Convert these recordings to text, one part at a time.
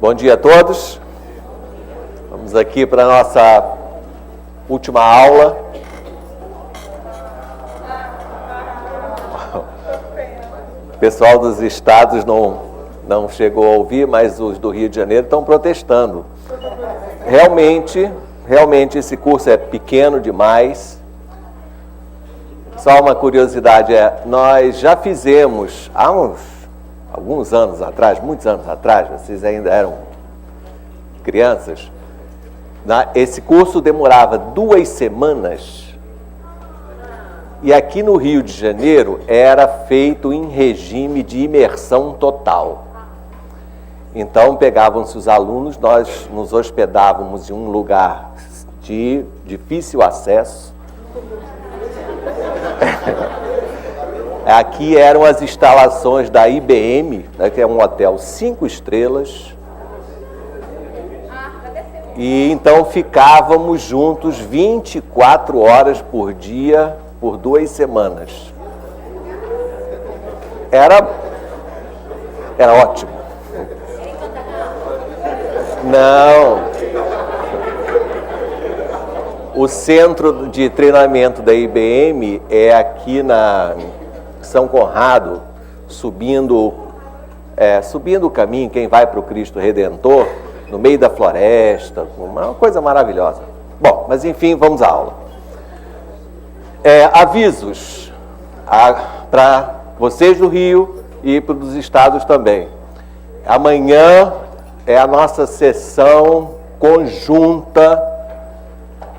Bom dia a todos. Vamos aqui para a nossa última aula. O pessoal dos estados não chegou a ouvir, mas os do Rio de Janeiro estão protestando. Realmente esse curso é pequeno demais. Só uma curiosidade nós já fizemos há alguns anos atrás, muitos anos atrás, vocês ainda eram crianças, esse curso demorava 2 semanas e aqui no Rio de Janeiro era feito em regime de imersão total. Então pegavam-se os alunos, nós nos hospedávamos em um lugar de difícil acesso. Aqui eram as instalações da IBM, né, que é um hotel 5 estrelas. E então ficávamos juntos 24 horas por dia, por 2 semanas. Era ótimo. Não. O centro de treinamento da IBM é aqui na São Conrado, subindo o caminho, quem vai para o Cristo Redentor, no meio da floresta, uma coisa maravilhosa. Bom, mas enfim, vamos à aula. Avisos para vocês do Rio e para os estados também. Amanhã é a nossa sessão conjunta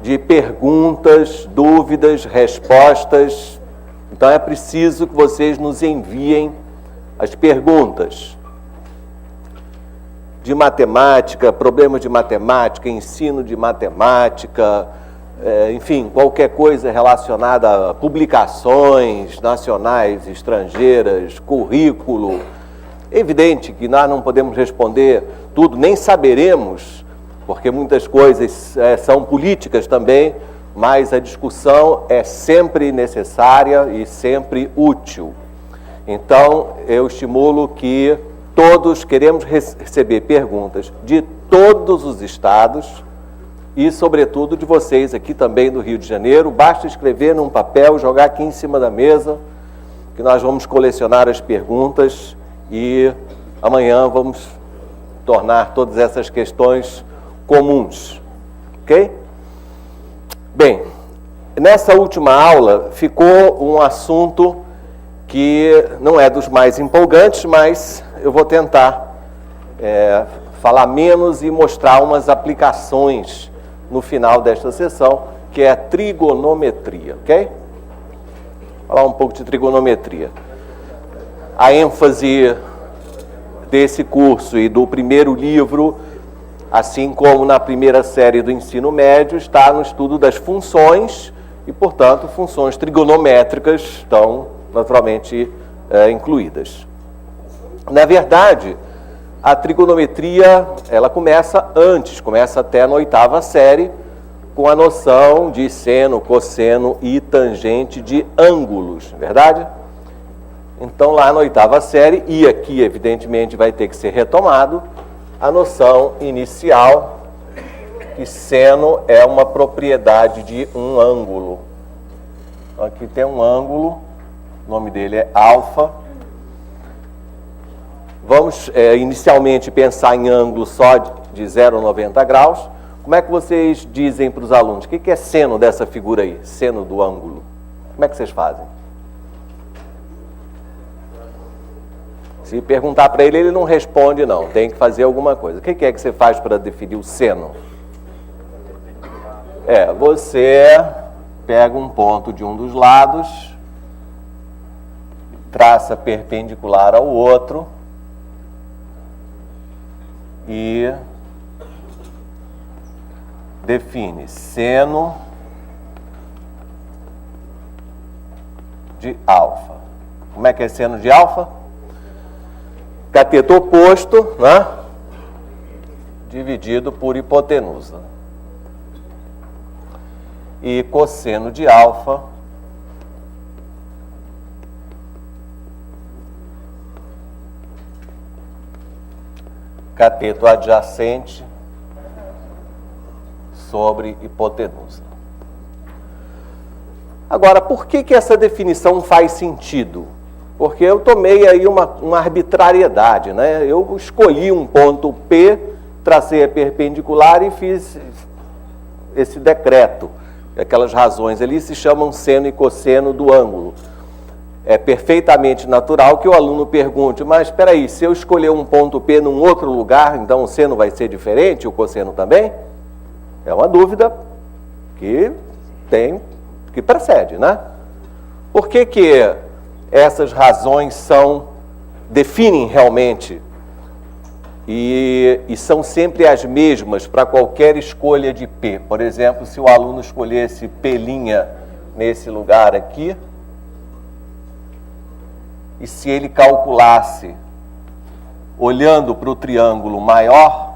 de perguntas, dúvidas, respostas. Então é preciso que vocês nos enviem as perguntas de matemática, problemas de matemática, ensino de matemática, enfim, qualquer coisa relacionada a publicações nacionais, estrangeiras, currículo. É evidente que nós não podemos responder tudo, nem saberemos, porque muitas coisas são políticas também, mas a discussão é sempre necessária e sempre útil. Então, eu estimulo que todos queremos receber perguntas de todos os estados e, sobretudo, de vocês aqui também do Rio de Janeiro. Basta escrever num papel, jogar aqui em cima da mesa, que nós vamos colecionar as perguntas e amanhã vamos tornar todas essas questões comuns, ok? Bem, nessa última aula ficou um assunto que não é dos mais empolgantes, mas eu vou tentar falar menos e mostrar umas aplicações no final desta sessão, que é a trigonometria, ok? Falar um pouco de trigonometria. A ênfase desse curso e do primeiro livro, assim como na primeira série do ensino médio, está no estudo das funções e, portanto, funções trigonométricas estão naturalmente incluídas. Na verdade, a trigonometria ela começa até na 8ª série, com a noção de seno, cosseno e tangente de ângulos, não é verdade? Então, lá na 8ª série, e aqui, evidentemente, vai ter que ser retomado, a noção inicial, que seno é uma propriedade de um ângulo. Aqui tem um ângulo, o nome dele é alfa. Vamos inicialmente pensar em ângulo só de 0 a 90 graus. Como é que vocês dizem para os alunos? O que é seno dessa figura aí? Seno do ângulo. Como é que vocês fazem? Se perguntar para ele, ele não responde não. Tem que fazer alguma coisa. O que é que você faz para definir o seno? Você pega um ponto de um dos lados, traça perpendicular ao outro e define seno de alfa. Como é que é seno de alfa? Cateto oposto, né? Dividido por hipotenusa. E cosseno de alfa cateto adjacente sobre hipotenusa. Agora, por que essa definição faz sentido? Porque eu tomei aí uma arbitrariedade, né? Eu escolhi um ponto P, tracei a perpendicular e fiz esse decreto. Aquelas razões ali se chamam seno e cosseno do ângulo. É perfeitamente natural que o aluno pergunte, mas espera aí, se eu escolher um ponto P num outro lugar, então o seno vai ser diferente, o cosseno também? É uma dúvida que precede, né? Por que essas razões definem realmente e são sempre as mesmas para qualquer escolha de P? Por exemplo, se o aluno escolhesse P' nesse lugar aqui, e se ele calculasse, olhando para o triângulo maior,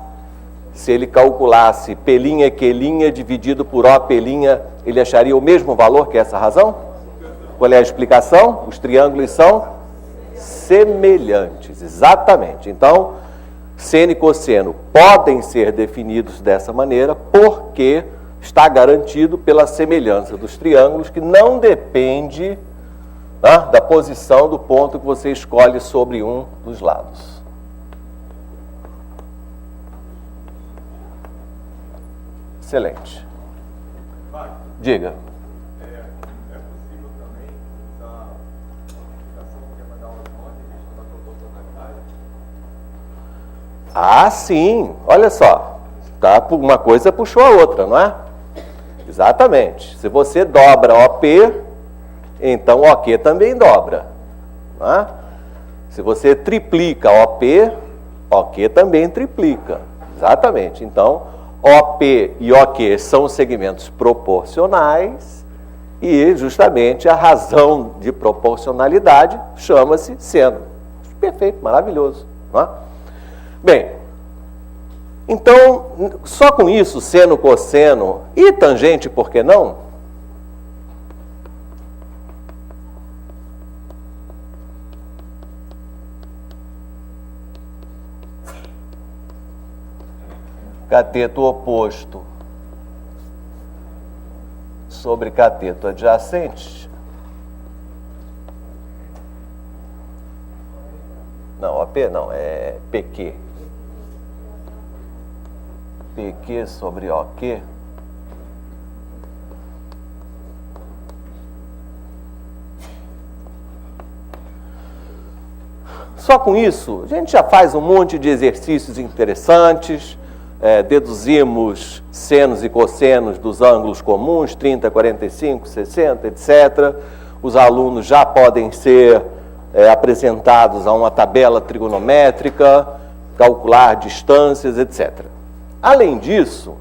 se ele calculasse P', Q' dividido por OP', ele acharia o mesmo valor que essa razão? Qual é a explicação? Os triângulos são semelhantes, exatamente. Então, seno e cosseno podem ser definidos dessa maneira porque está garantido pela semelhança dos triângulos, que não depende da posição do ponto que você escolhe sobre um dos lados. Excelente. Diga. É possível também usar a multiplicação que é para dar uma nota em questão da proporcionalidade? Ah, sim. Olha só. Tá? Uma coisa puxou a outra, não é? Exatamente. Se você dobra OP, então OQ também dobra. Não é? Se você triplica OP, OQ também triplica. Exatamente. Então, OP e OQ são segmentos proporcionais e, justamente, a razão de proporcionalidade chama-se seno. Perfeito, maravilhoso. Não é? Bem, então, só com isso, seno, cosseno e tangente, por que não? Cateto oposto sobre cateto adjacente. Não, OP não, é PQ. PQ sobre OQ. Só com isso, a gente já faz um monte de exercícios interessantes. Deduzimos senos e cossenos dos ângulos comuns, 30, 45, 60, etc. Os alunos já podem ser apresentados a uma tabela trigonométrica, calcular distâncias, etc. Além disso,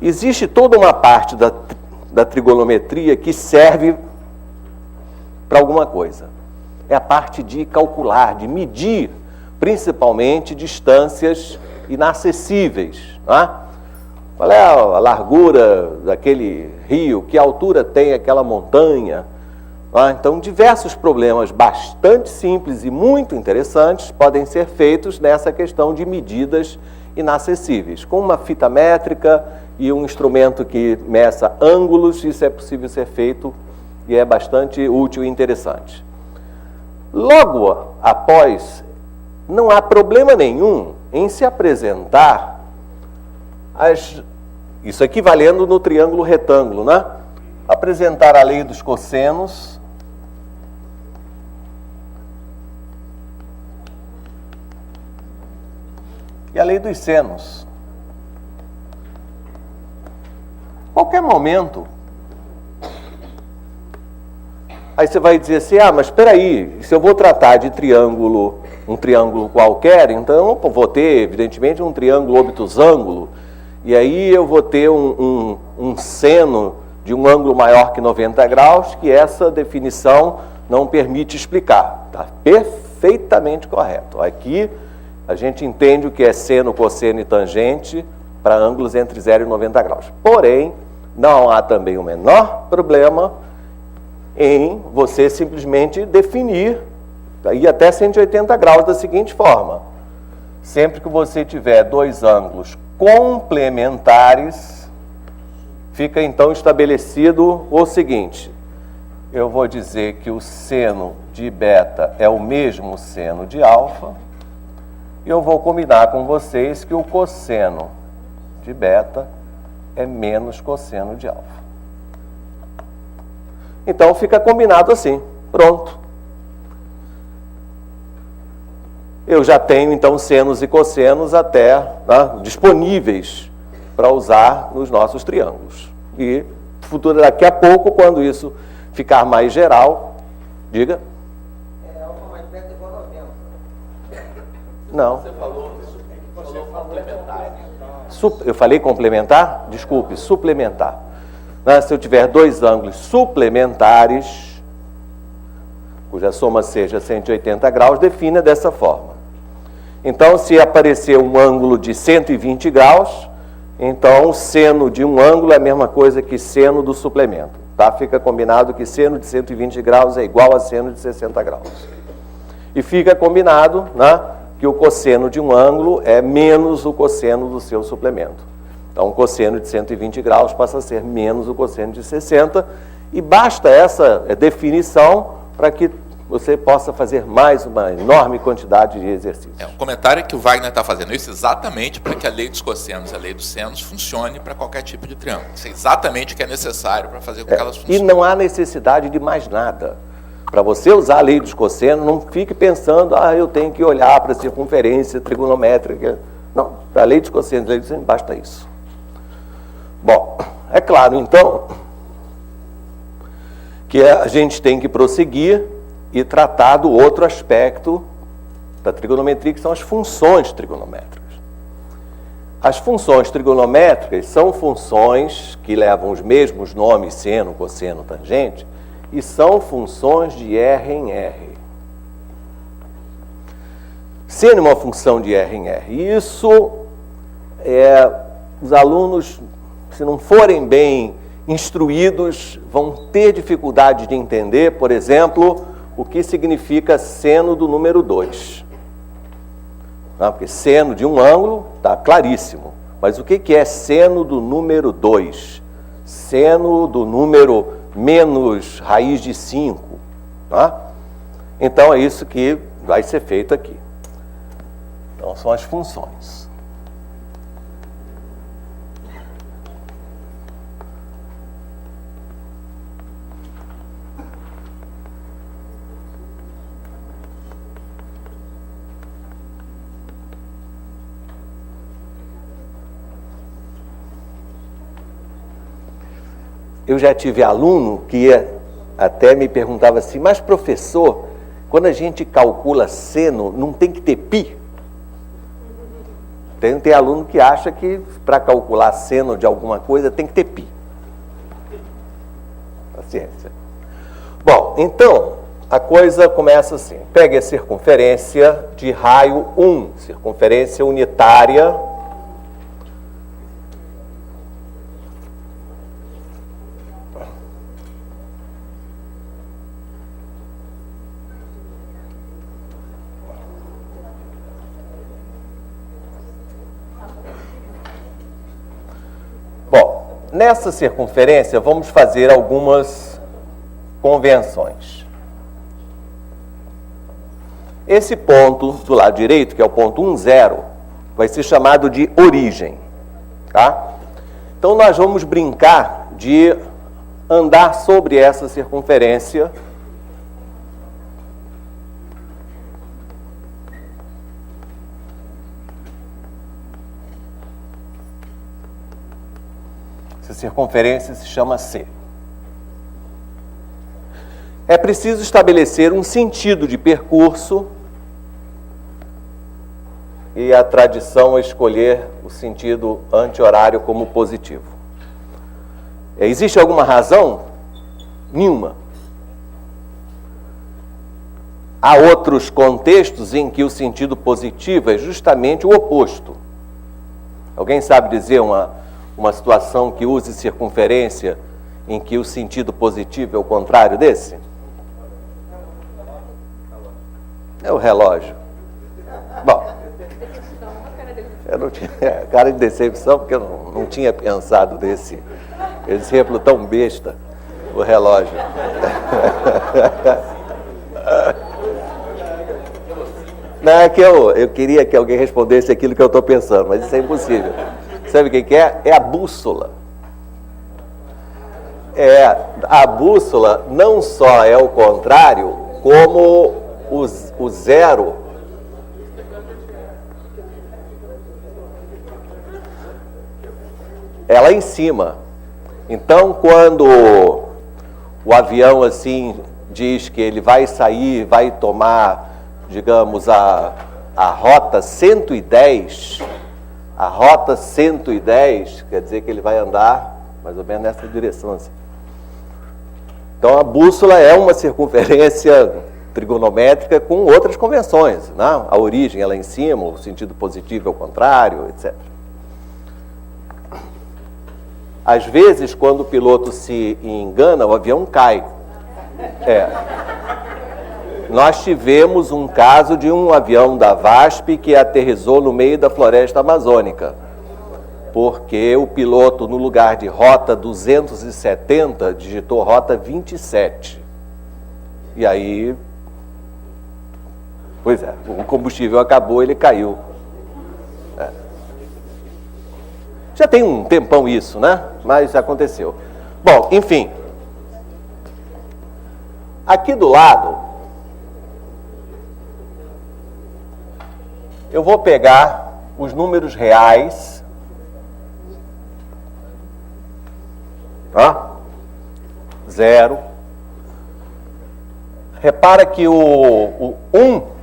existe toda uma parte da trigonometria que serve para alguma coisa. É a parte de calcular, de medir, principalmente distâncias inacessíveis. Não é? Qual é a largura daquele rio? Que altura tem aquela montanha? Não é? Então, diversos problemas bastante simples e muito interessantes podem ser feitos nessa questão de medidas inacessíveis. Com uma fita métrica e um instrumento que meça ângulos, isso é possível ser feito e é bastante útil e interessante. Logo após, não há problema nenhum em se apresentar isso aqui valendo no triângulo retângulo, né? Apresentar a lei dos cossenos e a lei dos senos. Qualquer momento, aí você vai dizer assim, mas espera aí, se eu vou tratar de triângulo, um triângulo qualquer, então eu vou ter, evidentemente, um triângulo obtusângulo, e aí eu vou ter um seno de um ângulo maior que 90 graus, que essa definição não permite explicar. Está perfeitamente correto. Aqui a gente entende o que é seno, cosseno e tangente para ângulos entre 0 e 90 graus. Porém, não há também o menor problema em você simplesmente definir, ir até 180 graus da seguinte forma. Sempre que você tiver dois ângulos complementares, fica então estabelecido o seguinte: eu vou dizer que o seno de beta é o mesmo seno de alfa, e eu vou combinar com vocês que o cosseno de beta é menos cosseno de alfa. Então fica combinado assim, pronto. Eu já tenho então senos e cossenos até disponíveis para usar nos nossos triângulos. E daqui a pouco, quando isso ficar mais geral, diga. Alfa mais beta igual a 90. Não. Você falou complementar. Eu falei complementar? Desculpe, suplementar. Se eu tiver dois ângulos suplementares, cuja soma seja 180 graus, defina dessa forma. Então, se aparecer um ângulo de 120 graus, então o seno de um ângulo é a mesma coisa que seno do suplemento. Tá? Fica combinado que seno de 120 graus é igual a seno de 60 graus. E fica combinado, que o cosseno de um ângulo é menos o cosseno do seu suplemento. Então, o cosseno de 120 graus passa a ser menos o cosseno de 60, e basta essa definição para que você possa fazer mais uma enorme quantidade de exercícios. Um comentário é que o Wagner está fazendo isso exatamente para que a lei dos cossenos e a lei dos senos funcione para qualquer tipo de triângulo. Isso é exatamente o que é necessário para fazer com que elas funcionem. E não há necessidade de mais nada. Para você usar a lei dos cossenos, não fique pensando, eu tenho que olhar para a circunferência trigonométrica. Não, para a lei dos cossenos, basta isso. Bom, é claro, então, que a gente tem que prosseguir e tratar do outro aspecto da trigonometria, que são as funções trigonométricas. As funções trigonométricas são funções que levam os mesmos nomes, seno, cosseno, tangente, e são funções de R em R. Seno é uma função de R em R. E isso, os alunos, se não forem bem instruídos, vão ter dificuldade de entender, por exemplo, o que significa seno do número 2. Porque seno de um ângulo está claríssimo. Mas o que é seno do número 2? Seno do número menos raiz de 5. Então é isso que vai ser feito aqui. Então são as funções. Eu já tive aluno que até me perguntava assim, mas professor, quando a gente calcula seno, não tem que ter π? Tem aluno que acha que para calcular seno de alguma coisa tem que ter π. Paciência. Bom, então, a coisa começa assim. Pegue a circunferência de raio 1, circunferência unitária. Nessa circunferência, vamos fazer algumas convenções. Esse ponto do lado direito, que é o ponto 1, 0, vai ser chamado de origem. Tá? Então, nós vamos brincar de andar sobre essa circunferência. Essa circunferência se chama C. É preciso estabelecer um sentido de percurso, e a tradição é escolher o sentido anti-horário como positivo. Existe alguma razão? Nenhuma. Há outros contextos em que o sentido positivo é justamente o oposto. Alguém sabe dizer uma situação que use circunferência em que o sentido positivo é o contrário desse? É o relógio. Bom, Eu não tinha cara de decepção, porque eu não tinha pensado nesse exemplo tão besta, o relógio. Não, é que eu queria que alguém respondesse aquilo que eu estou pensando, mas isso é impossível. Sabe o que é? É a bússola. A bússola não só é o contrário, como o zero é lá em cima. Então, quando o avião assim diz que ele vai sair, vai tomar, digamos, a rota 110, a rota 110 quer dizer que ele vai andar mais ou menos nessa direção assim. Então, a bússola é uma circunferência trigonométrica com outras convenções, né? A origem é lá em cima, o sentido positivo é o contrário, etc. Às vezes, quando o piloto se engana, o avião cai. Nós tivemos um caso de um avião da VASP que aterrissou no meio da floresta amazônica, porque o piloto, no lugar de rota 270, digitou rota 27. E aí, pois é, o combustível acabou, ele caiu. Já tem um tempão isso, né? Mas aconteceu. Bom, enfim. Aqui do lado, eu vou pegar os números reais. Tá? 0. Repara que o 1...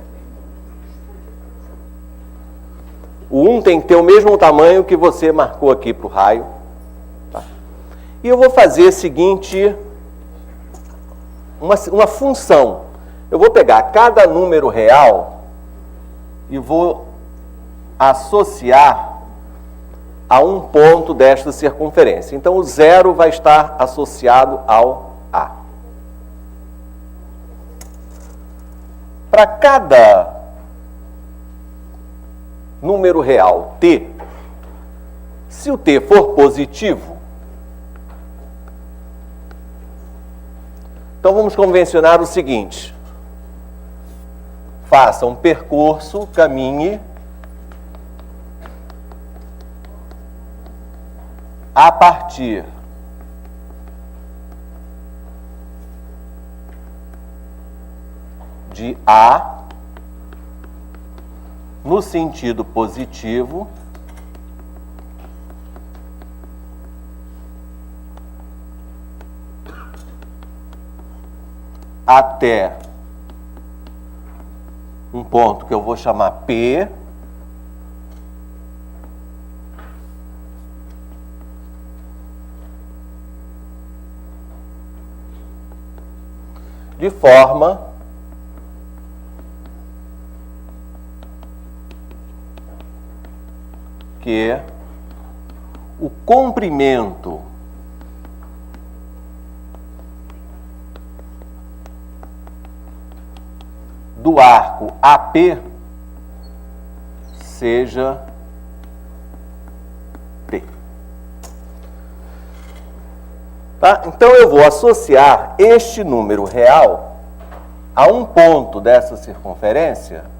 O 1 tem que ter o mesmo tamanho que você marcou aqui para o raio. Tá? E eu vou fazer o seguinte, uma função. Eu vou pegar cada número real e vou associar a um ponto desta circunferência. Então, o 0 vai estar associado ao A. Para cada número real t, se o t for positivo, então vamos convencionar o seguinte: faça um percurso, caminhe a partir de A no sentido positivo até um ponto que eu vou chamar P, de forma que o comprimento do arco AP seja P. Tá? Então eu vou associar este número real a um ponto dessa circunferência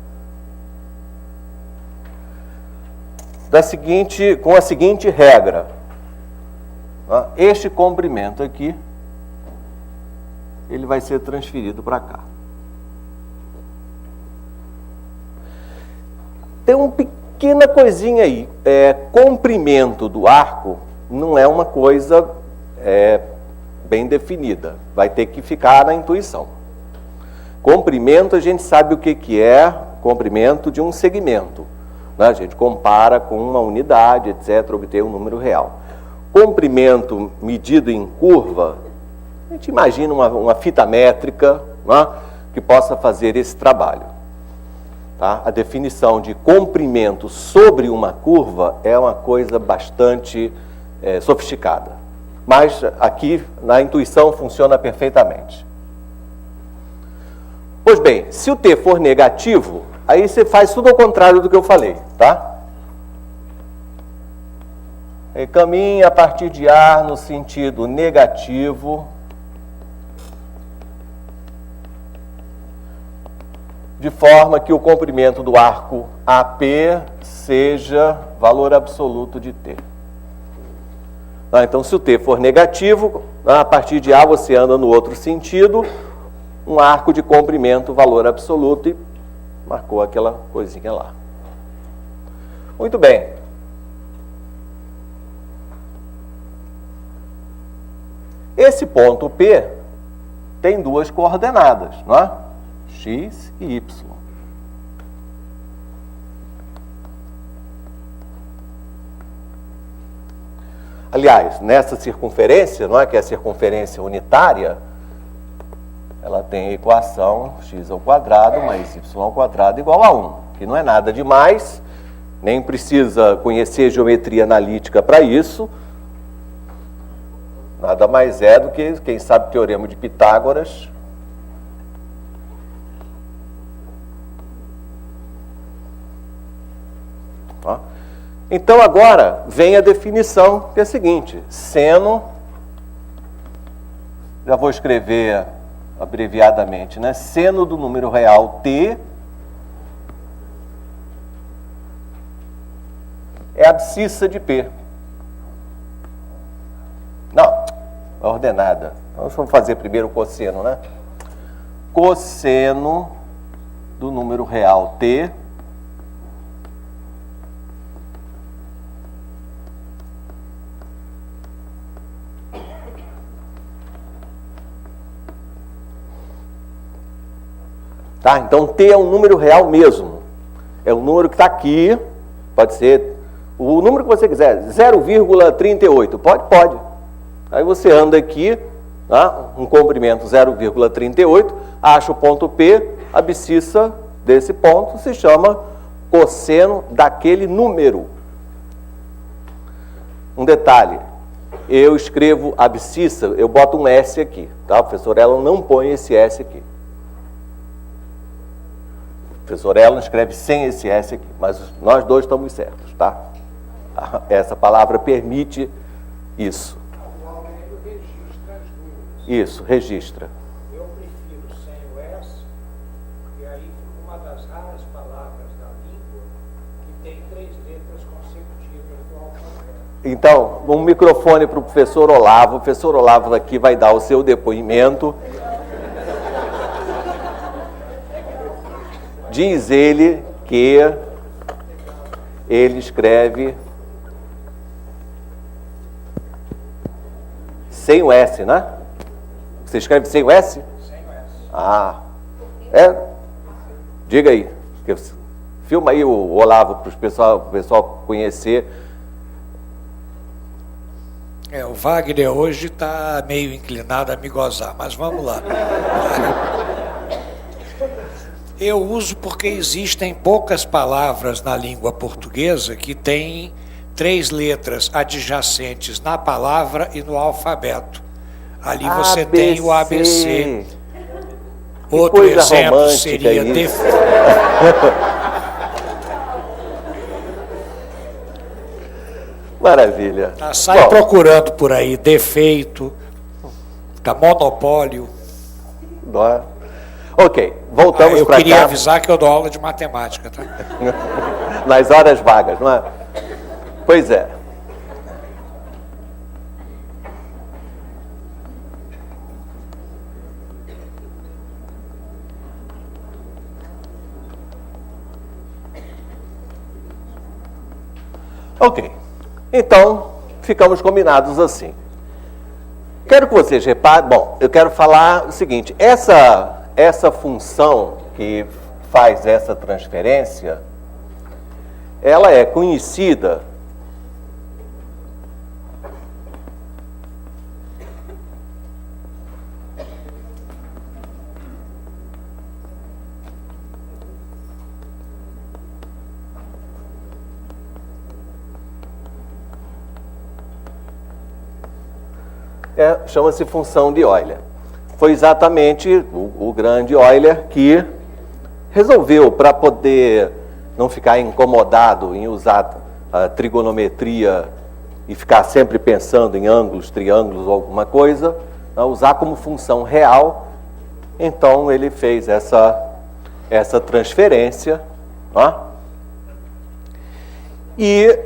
com a seguinte regra. Tá? Este comprimento aqui, ele vai ser transferido para cá. Tem uma pequena coisinha aí. Comprimento do arco não é uma coisa bem definida. Vai ter que ficar na intuição. Comprimento, a gente sabe o que é comprimento de um segmento. Né? A gente compara com uma unidade, etc., obter um número real. Comprimento medido em curva, a gente imagina uma fita métrica, né, que possa fazer esse trabalho. Tá? A definição de comprimento sobre uma curva é uma coisa bastante sofisticada. Mas aqui, na intuição, funciona perfeitamente. Pois bem, se o t for negativo, aí você faz tudo ao contrário do que eu falei, tá? caminha a partir de A no sentido negativo, de forma que o comprimento do arco AP seja valor absoluto de T. Então, se o T for negativo, a partir de A você anda no outro sentido, um arco de comprimento valor absoluto, e marcou aquela coisinha lá. Muito bem. Esse ponto P tem duas coordenadas, não é? X e Y. Aliás, nessa circunferência, não é, que é a circunferência unitária, ela tem a equação x ao quadrado mais y ao quadrado igual a 1, que não é nada demais, nem precisa conhecer geometria analítica para isso. Nada mais é do que, quem sabe, o teorema de Pitágoras. Então, agora, vem a definição, que é a seguinte: seno, já vou escrever abreviadamente, né? Seno do número real T é a abscissa de P. Não, é ordenada. Então, vamos fazer primeiro o cosseno, né? Cosseno do número real T tá? Então, T é um número real mesmo. É um número que está aqui, pode ser o número que você quiser, 0,38, pode. Aí você anda aqui, tá? Um comprimento 0,38, acha o ponto P, a abscissa desse ponto se chama cosseno daquele número. Um detalhe, eu escrevo abscissa, eu boto um S aqui, tá? O professor Ela não põe esse S aqui. O professor Ela escreve sem esse S aqui, mas nós dois estamos certos, tá? Essa palavra permite isso. Isso, registra. Eu prefiro sem o S, porque aí fica uma das raras palavras da língua que tem 3 letras consecutivas do alfabeto. Então, um microfone para o professor Olavo. O professor Olavo aqui vai dar o seu depoimento. Diz ele que ele escreve sem o S, né? Você escreve sem o S? Sem o S. Ah, é? Diga aí. Filma aí o Olavo para o pessoal conhecer. O Wagner hoje está meio inclinado a me gozar, mas vamos lá. Eu uso porque existem poucas palavras na língua portuguesa que têm 3 letras adjacentes na palavra e no alfabeto. Ali você tem o ABC. Outro exemplo seria defeito. Maravilha. Sai procurando por aí defeito, monopólio. Ok, voltamos para cá. Eu queria avisar que eu dou aula de matemática, tá? Nas horas vagas, não é? Pois é. Ok, então ficamos combinados assim. Quero que vocês reparem, eu quero falar o seguinte, essa função que faz essa transferência, ela é conhecida chama-se função de Euler. Foi exatamente o grande Euler que resolveu, para poder não ficar incomodado em usar a trigonometria e ficar sempre pensando em ângulos, triângulos ou alguma coisa, usar como função real. Então ele fez essa transferência, e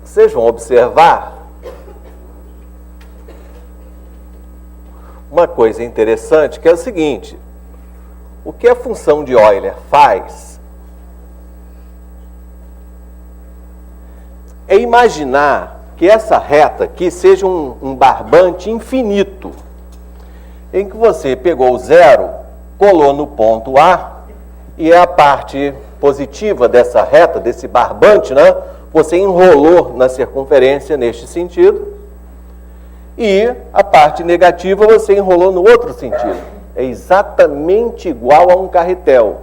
vocês vão observar uma coisa interessante, que é o seguinte: o que a função de Euler faz é imaginar que essa reta aqui seja um barbante infinito, em que você pegou o zero, colou no ponto A, e é a parte positiva dessa reta, desse barbante, né? Você enrolou na circunferência neste sentido, e a parte negativa você enrolou no outro sentido. É exatamente igual a um carretel.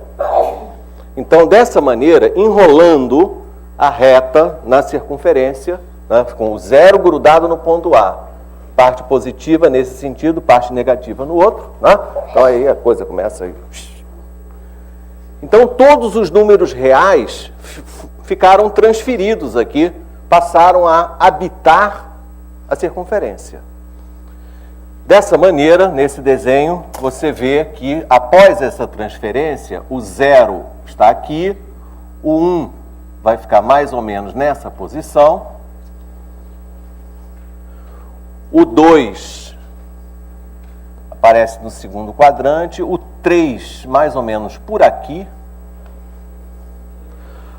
Então, dessa maneira, enrolando a reta na circunferência, né, com o zero grudado no ponto A, parte positiva nesse sentido, parte negativa no outro, né? Então aí a coisa começa a... Então todos os números reais ficaram transferidos aqui, passaram a habitar a circunferência. Dessa maneira, nesse desenho, você vê que após essa transferência, o zero está aqui, o 1 vai ficar mais ou menos nessa posição, o 2 aparece no segundo quadrante, o 3 mais ou menos por aqui.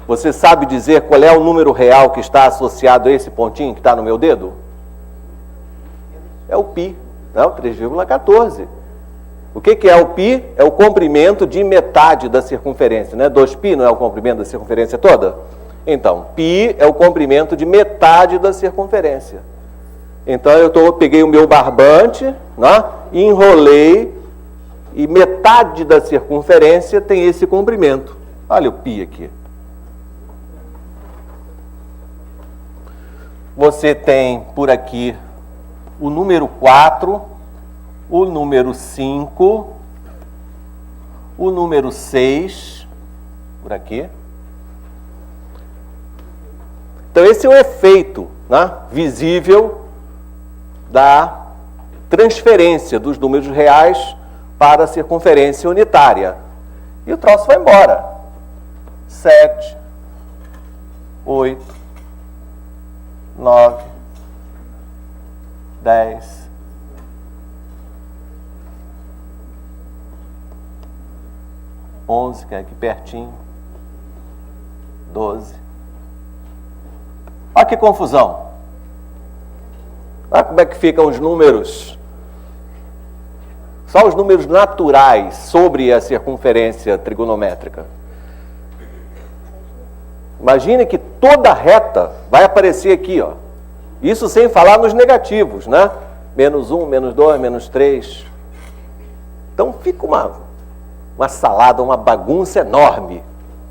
Você sabe dizer qual é o número real que está associado a esse pontinho que está no meu dedo? É o π, né? O 3,14. O que é o π? É o comprimento de metade da circunferência, né? 2π não é o comprimento da circunferência toda? Então, π é o comprimento de metade da circunferência. Então, peguei o meu barbante, né, e enrolei, e metade da circunferência tem esse comprimento. Olha o π aqui. Você tem por aqui o número 4, o número 5, o número 6, por aqui. Então, esse é o efeito, né, visível da transferência dos números reais para a circunferência unitária. E o troço vai embora. 7, 8, 9, 10, 11, que é aqui pertinho, 12. Olha que confusão. Olha como é que ficam os números. Só os números naturais sobre a circunferência trigonométrica. Imagine que toda reta vai aparecer aqui, ó. Isso sem falar nos negativos, né? Menos 1, menos 2, menos 3. Então fica uma salada, uma bagunça enorme,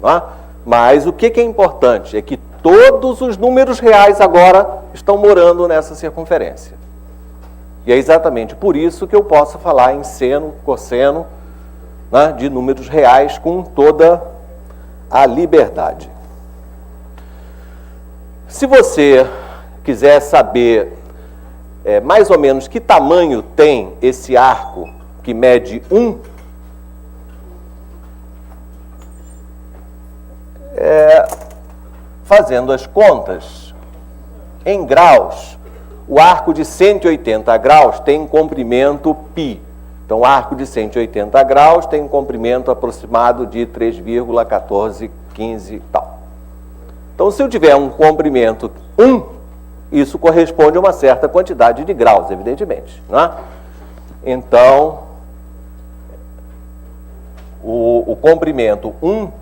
né? Mas o que é importante é que todos os números reais agora estão morando nessa circunferência. E é exatamente por isso que eu posso falar em seno, cosseno, né, de números reais com toda a liberdade. Se você quiser saber mais ou menos que tamanho tem esse arco que mede 1, fazendo as contas em graus, o arco de 180 graus tem comprimento π. Então, o arco de 180 graus tem um comprimento aproximado de 3,1415 e tal. Então, se eu tiver um comprimento 1, isso corresponde a uma certa quantidade de graus, evidentemente, né? Então, o comprimento 1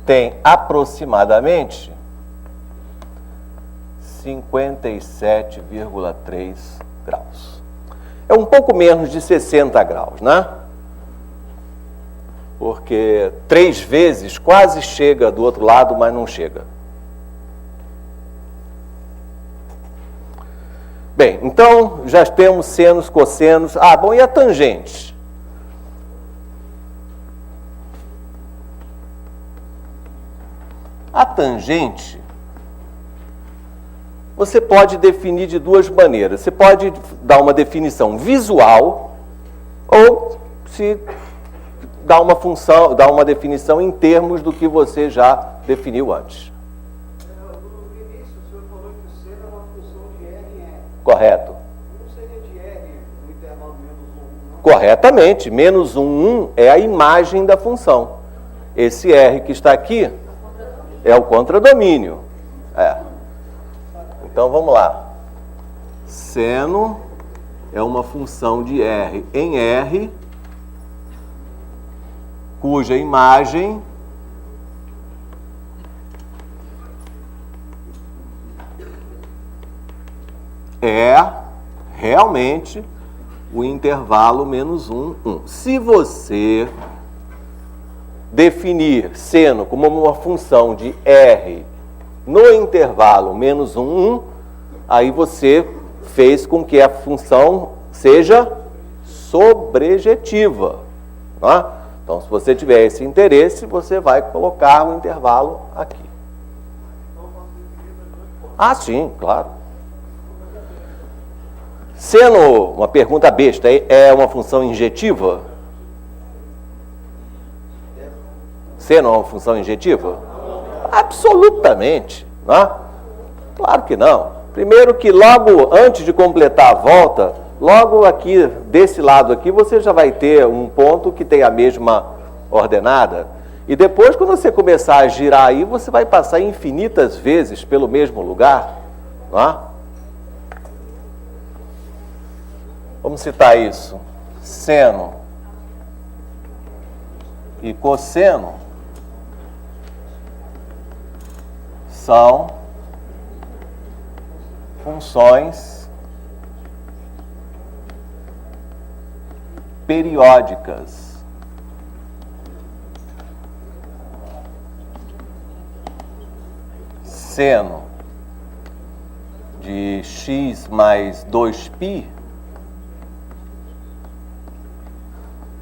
tem aproximadamente 57,3 graus. É um pouco menos de 60 graus, né? Porque 3 vezes quase chega do outro lado, mas não chega. Bem, então já temos senos, cossenos. Ah, bom, e a tangente? A tangente, você pode definir de duas maneiras. Você pode dar uma definição visual ou se dar uma função, dar uma definição em termos do que você já definiu antes. No início, o senhor falou que o seno é uma função de R em R. Correto. Não seria de R no intervalo menos 1, não? Corretamente. Menos 1 é a imagem da função. Esse R que está aqui é o contradomínio. É. Então, vamos lá. Seno é uma função de R em R, cuja imagem é realmente o intervalo menos 1, 1. Se você definir seno como uma função de R no intervalo menos 1, 1, aí você fez com que a função seja sobrejetiva. Tá? Então, se você tiver esse interesse, você vai colocar o intervalo aqui. Ah, sim, claro. Seno, uma pergunta besta, é uma função injetiva? Seno é uma função injetiva? Absolutamente. Né? Claro que não. Primeiro que logo antes de completar a volta, logo aqui, desse lado aqui, você já vai ter um ponto que tem a mesma ordenada. E depois, quando você começar a girar aí, você vai passar infinitas vezes pelo mesmo lugar. Né? Vamos citar isso. Seno e cosseno são funções periódicas. Seno de x mais 2π, em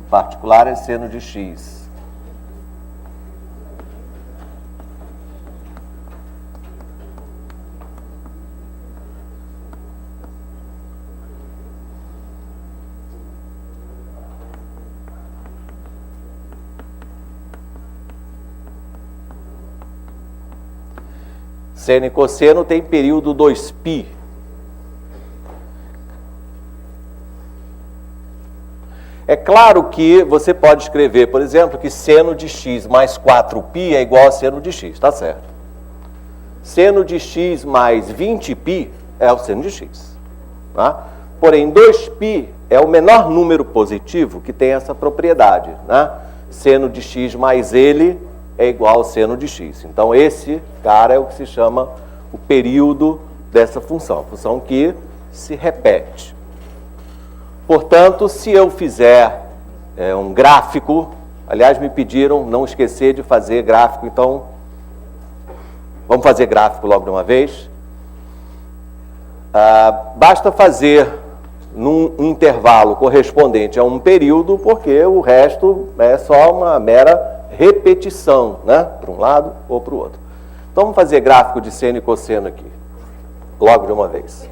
particular é seno de x. Seno e cosseno tem período 2π. É claro que você pode escrever, por exemplo, que seno de x mais 4π é igual a seno de x, tá certo? Seno de x mais 20π é o seno de x. Tá? Porém, 2π é o menor número positivo que tem essa propriedade. Né? Seno de x mais ele é igual ao seno de x. Então, esse cara é o que se chama o período dessa função, função que se repete. Portanto, se eu fizer um gráfico, aliás, me pediram não esquecer de fazer gráfico, então, vamos fazer gráfico logo de uma vez. Basta fazer num intervalo correspondente a um período, porque o resto é só uma mera repetição, né? Para um lado ou para o outro. Então, vamos fazer gráfico de seno e cosseno aqui, logo de uma vez.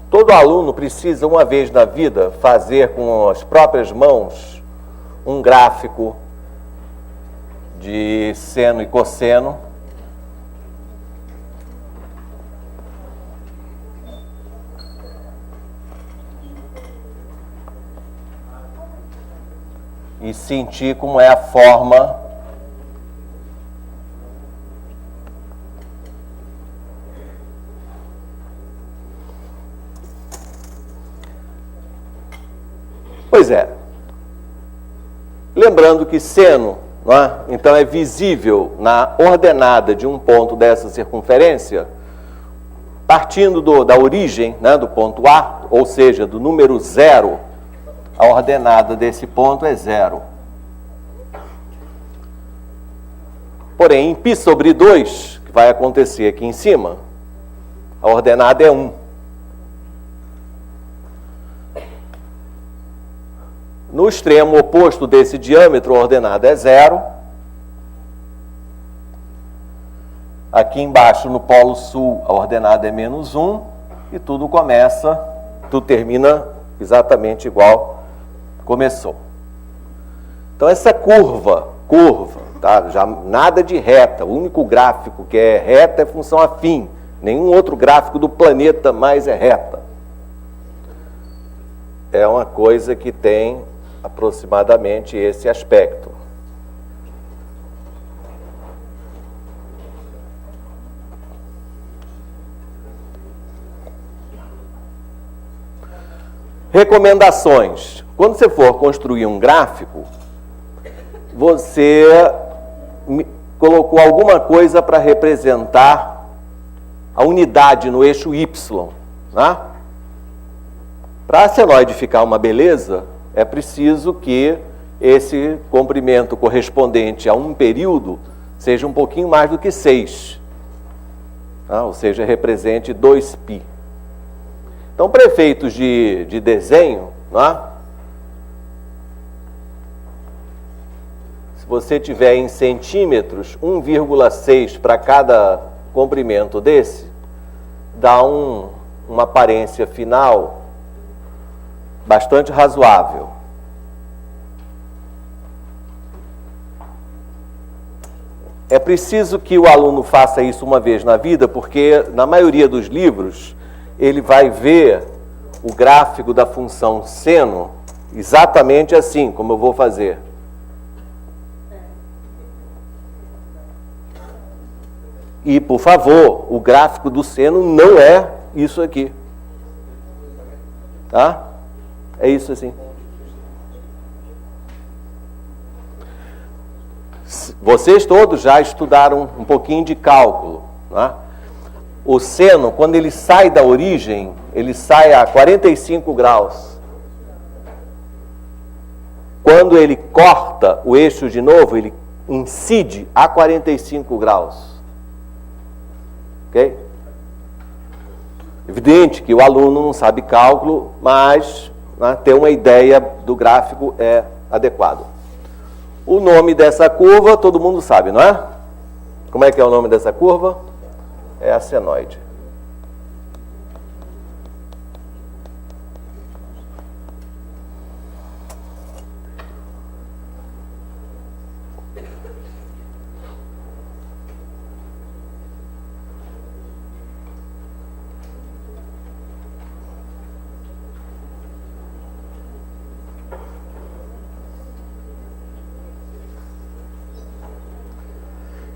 Todo aluno precisa, uma vez na vida, fazer com as próprias mãos um gráfico de seno e cosseno. e sentir como é a forma Pois é. Lembrando que seno, não é? Então é visível na ordenada de um ponto dessa circunferência, partindo da origem, né, do ponto A, ou seja, do número 0, a ordenada desse ponto é 0. Porém, em π sobre 2, que vai acontecer aqui em cima, a ordenada é 1. No extremo oposto desse diâmetro, a ordenada é 0. Aqui embaixo, no polo sul, a ordenada é menos 1. E tudo termina exatamente igual começou. Então, essa curva, tá? Já nada de reta. O único gráfico que é reta é função afim. Nenhum outro gráfico do planeta mais é reta. É uma coisa que tem aproximadamente esse aspecto. Recomendações. Quando você for construir um gráfico, você colocou alguma coisa para representar a unidade no eixo Y, né? Para a senoide ficar uma beleza, é preciso que esse comprimento correspondente a um período seja um pouquinho mais do que 6. Tá? Ou seja, represente 2π. Então, para efeitos de desenho, né? Se você tiver em centímetros, 1,6 para cada comprimento desse, dá uma aparência final bastante razoável. É preciso que o aluno faça isso uma vez na vida, porque na maioria dos livros ele vai ver o gráfico da função seno exatamente assim, como eu vou fazer. E, por favor, o gráfico do seno não é isso aqui. Tá? É isso assim. Vocês todos já estudaram um pouquinho de cálculo, né? O seno, quando ele sai da origem, ele sai a 45 graus. Quando ele corta o eixo de novo, ele incide a 45 graus. Ok? Evidente que o aluno não sabe cálculo, mas, né, ter uma ideia do gráfico é adequado. O nome dessa curva todo mundo sabe, não é? Como é que é o nome dessa curva? É a senoide.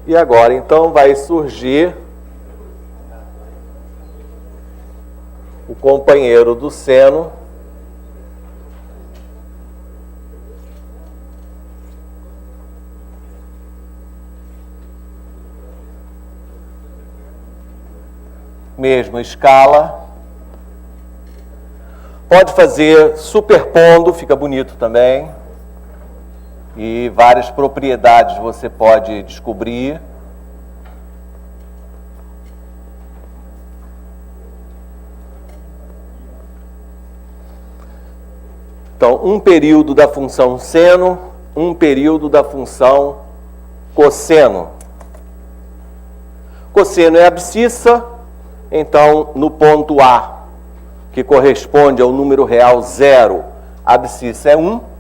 E agora, então, vai surgir o companheiro do seno, mesma escala. Pode fazer superpondo, fica bonito também. E várias propriedades você pode descobrir. Então, um período da função seno, um período da função cosseno. Cosseno é abscissa, então, no ponto A, que corresponde ao número real 0, a abscissa é 1.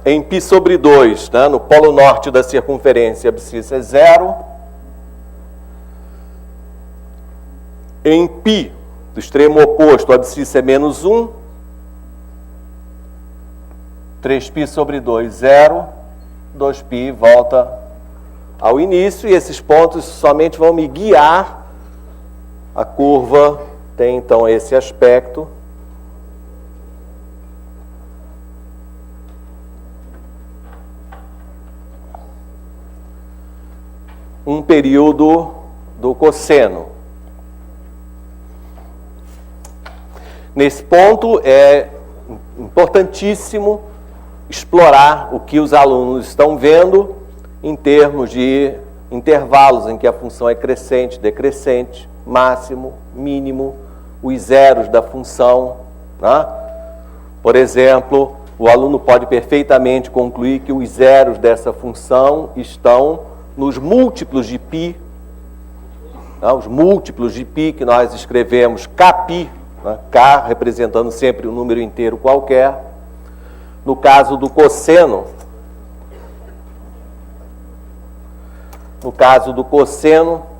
Em π sobre 2, né, no polo norte da circunferência, a abscissa é 0. Em π, do extremo oposto, a abscissa é menos 1. 3π sobre 2, 0. 2π volta ao início. E esses pontos somente vão me guiar. A curva tem, então, esse aspecto. Um período do cosseno. Nesse ponto é importantíssimo explorar o que os alunos estão vendo em termos de intervalos em que a função é crescente, decrescente, máximo, mínimo, os zeros da função, né? Por exemplo, o aluno pode perfeitamente concluir que os zeros dessa função estão nos múltiplos de π, né? Os múltiplos de π que nós escrevemos kπ, né? K representando sempre um número inteiro qualquer. No caso do cosseno,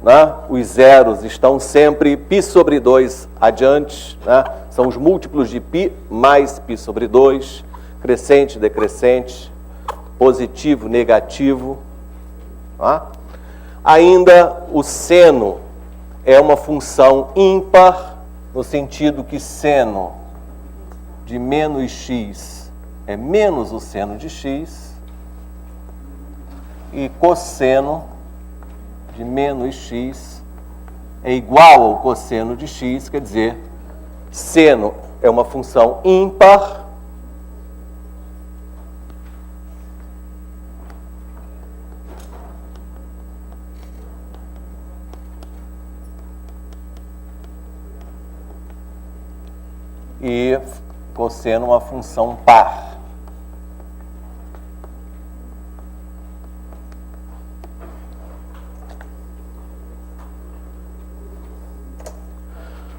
né? Os zeros estão sempre π sobre 2 adiante, né? São os múltiplos de π mais π sobre 2, crescente, decrescente, positivo, negativo. Tá? Ainda o seno é uma função ímpar, no sentido que seno de menos x é menos o seno de x, e cosseno de menos x é igual ao cosseno de x, quer dizer, seno é uma função ímpar, e cosseno uma função par.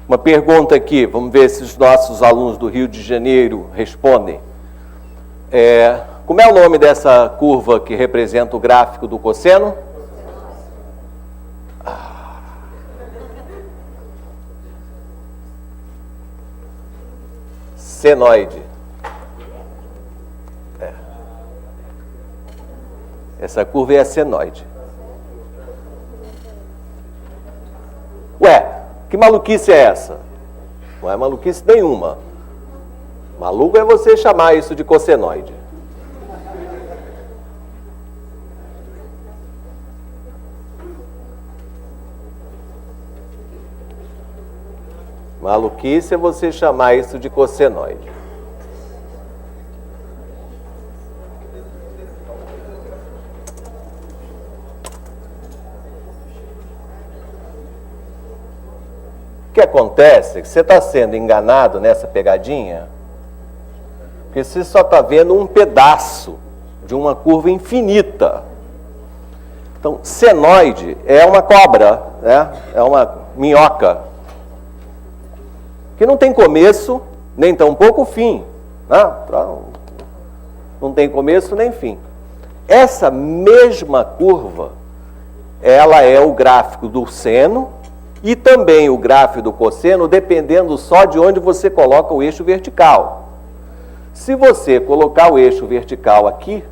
Uma pergunta aqui, vamos ver se os nossos alunos do Rio de Janeiro respondem. Como é o nome dessa curva que representa o gráfico do cosseno? Senoide. Essa curva é a senoide. Ué, que maluquice é essa? Não é maluquice nenhuma. Maluco é você chamar isso de cossenoide. Maluquice é você chamar isso de cossenoide. O que acontece é que você está sendo enganado nessa pegadinha, porque você só está vendo um pedaço de uma curva infinita. Então, senoide é uma cobra, né? É uma minhoca, que não tem começo, nem tampouco fim. Né? Não tem começo nem fim. Essa mesma curva, ela é o gráfico do seno e também o gráfico do cosseno, dependendo só de onde você coloca o eixo vertical. Se você colocar o eixo vertical aqui,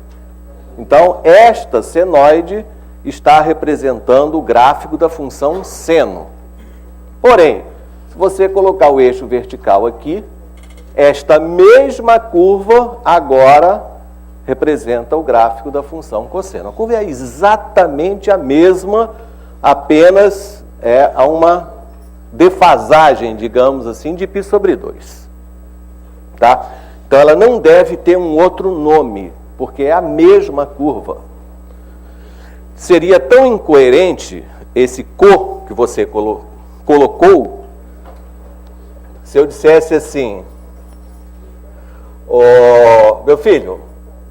então esta senoide está representando o gráfico da função seno. Porém, se você colocar o eixo vertical aqui, esta mesma curva agora representa o gráfico da função cosseno. A curva é exatamente a mesma, apenas há uma defasagem, digamos assim, de π sobre 2. Tá? Então ela não deve ter um outro nome, porque é a mesma curva. Seria tão incoerente esse co que você colocou, se eu dissesse assim: meu filho,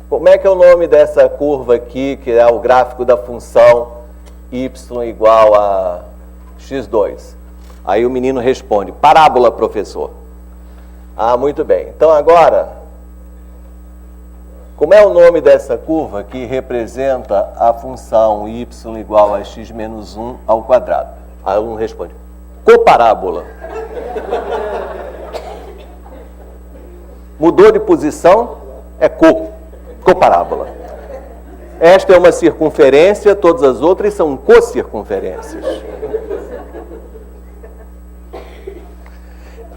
como é que é o nome dessa curva aqui, que é o gráfico da função y igual a x2? Aí o menino responde: parábola, professor. Ah, muito bem. Então agora, como é o nome dessa curva que representa a função y igual a x menos 1 ao quadrado? Aí o aluno responde: coparábola. Mudou de posição? É coparábola. Esta é uma circunferência, todas as outras são cocircunferências.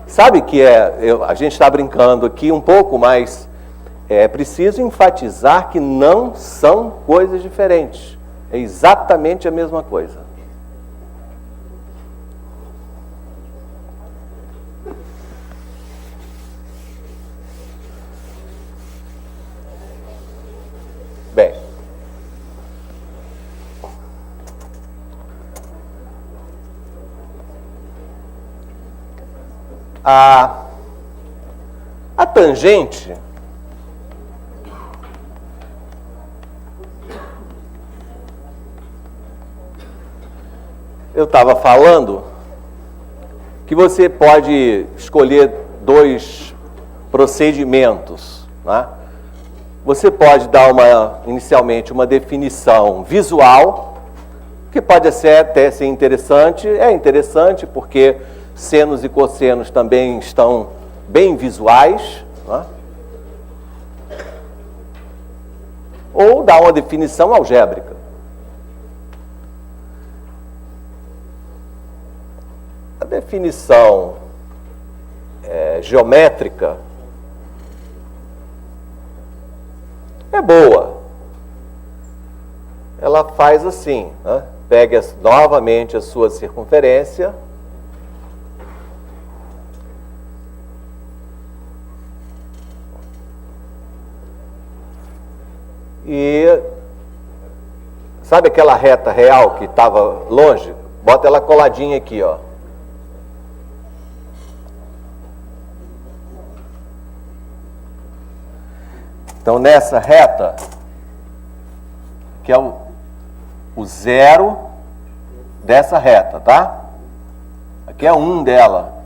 Sabe que a gente está brincando aqui um pouco, mas é preciso enfatizar que não são coisas diferentes. É exatamente a mesma coisa. Bem, a tangente eu estava falando que você pode escolher dois procedimentos, né? Você pode dar inicialmente uma definição visual, que pode até ser interessante. É interessante porque senos e cossenos também estão bem visuais, né? Ou dar uma definição algébrica. A definição geométrica é boa. Ela faz assim, né? Pega novamente a sua circunferência e sabe aquela reta real que estava longe? Bota ela coladinha aqui, ó. Então, nessa reta, que é o zero dessa reta, tá? Aqui é 1 dela.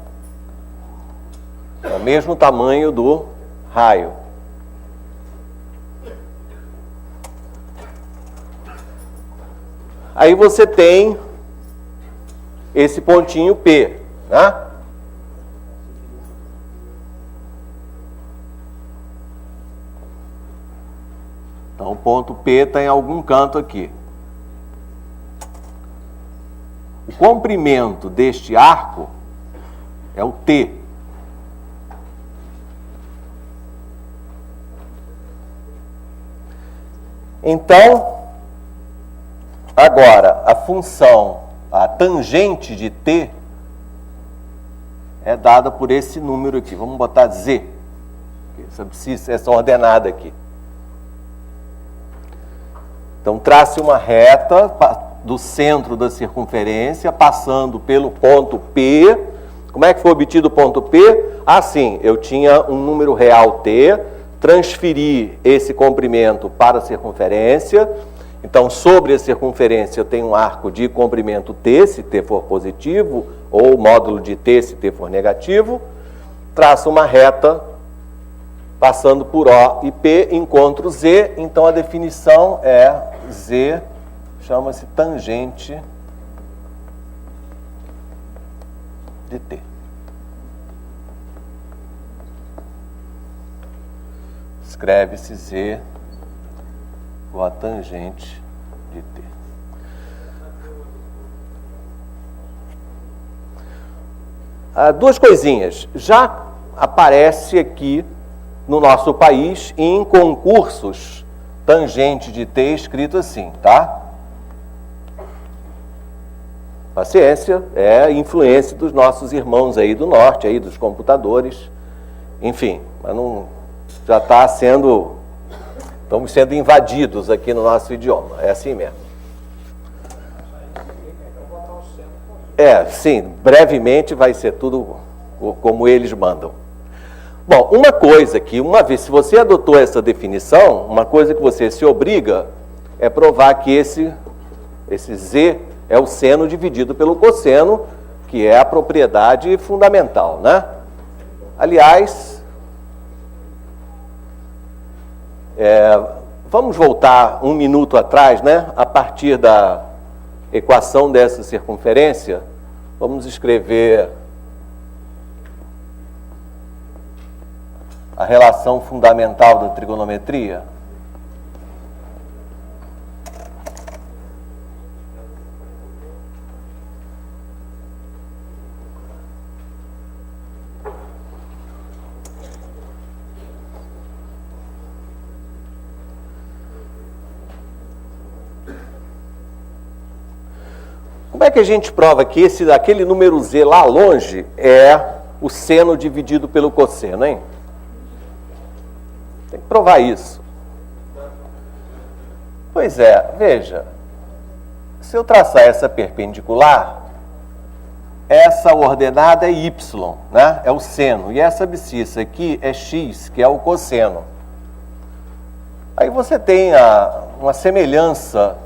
É o mesmo tamanho do raio. Aí você tem esse pontinho P, né? Então, o ponto P está em algum canto aqui. O comprimento deste arco é o T. Então, agora, a tangente de T é dada por esse número aqui. Vamos botar Z. Essa ordenada aqui. Então, trace uma reta do centro da circunferência, passando pelo ponto P. Como é que foi obtido o ponto P? Assim, eu tinha um número real T, transferi esse comprimento para a circunferência. Então, sobre a circunferência, eu tenho um arco de comprimento T, se T for positivo, ou módulo de T, se T for negativo. Traço uma reta passando por O e P, encontro Z, então a definição é Z, chama-se tangente de T. Escreve-se Z com a tangente de T. Duas coisinhas. Já aparece aqui no nosso país, em concursos, tangente de T escrito assim, tá? Paciência, é influência dos nossos irmãos aí do norte, aí dos computadores, enfim, mas não, já está sendo, estamos sendo invadidos aqui no nosso idioma, é assim mesmo. Sim, brevemente vai ser tudo como eles mandam. Bom, uma coisa que, uma vez, se você adotou essa definição, uma coisa que você se obriga é provar que esse Z é o seno dividido pelo cosseno, que é a propriedade fundamental, né? Aliás, vamos voltar um minuto atrás, né? A partir da equação dessa circunferência, vamos escrever a relação fundamental da trigonometria? Como é que a gente prova que aquele número z lá longe é o seno dividido pelo cosseno, hein? Tem que provar isso. Pois é, veja, se eu traçar essa perpendicular, essa ordenada é y, né? É o seno, e essa abscissa aqui é x, que é o cosseno. Aí você tem uma semelhança